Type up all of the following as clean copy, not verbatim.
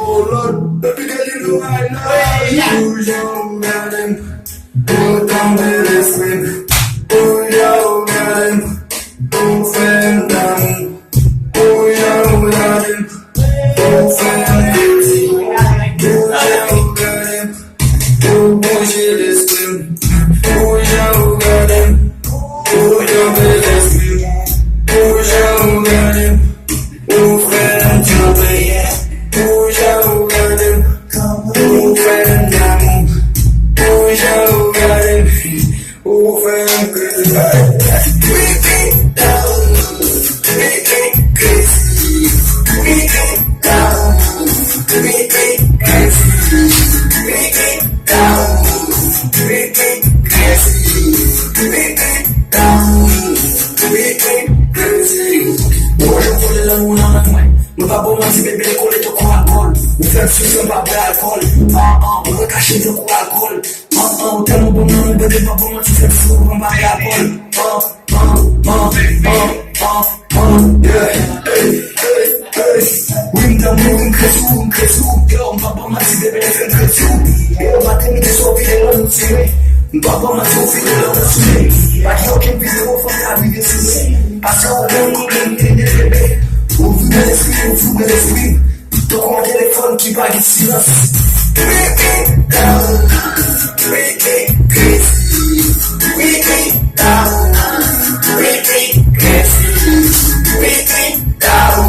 Oh Lord, baby girl, you know I love you, young man. Go down with the screen. Oh, young man. Oh, fan down. Oh, young man. Oh, fan down. Oh, young man. Oh, push it the screen. Oh, young man. Oh, young man. Oh, young man. Oh, fan down. Oh, young man. Oh, fan down. Oh, young man. Oh, fan down. We get down. We get crazy. We get down. We get crazy. We get down. We get crazy. We get down. We get crazy. Hoje eu vou ler lá no nome. Meu babão mas bebê ele colete com álcool. O ferro sujo pra beber álcool. Uma caixinha com álcool. Tem um bom nome bebê babão mas ferro sujo pra beber álcool. Winda moving crescu. Eu babão mas bebê ele crescu. Eu bati me dissolvi ela não sei. Babão mas eu fico ela não sei. Aqui eu quem fiz eu vou fazer vida assim. Passar o tempo pra entender bebê. O fuga de screen. Tô com o telefone que vai de silêncio. Break it down. Break it crazy. Break it down. Break it crazy. Break it down.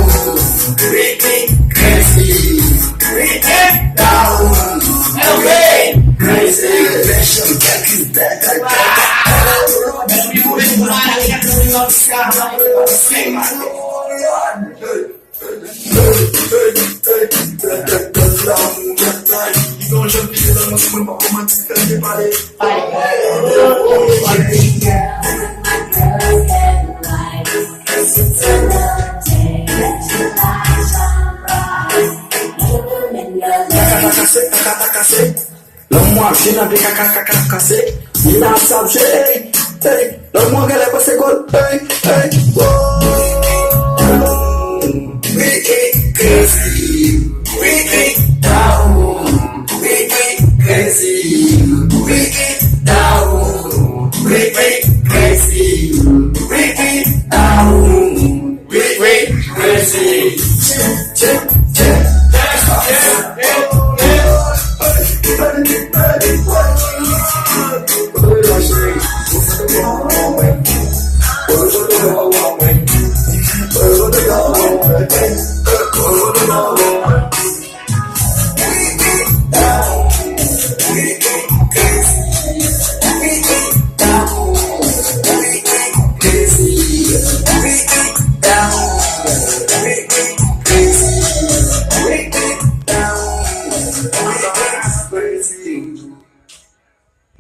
Break it crazy. Break it down. Break it crazy. Passion back to back. Então já vi ela não se manda como antes de parei. Lama china de kakakakase, ina sabje, hey, lama gale pase gol, hey, hey, oh.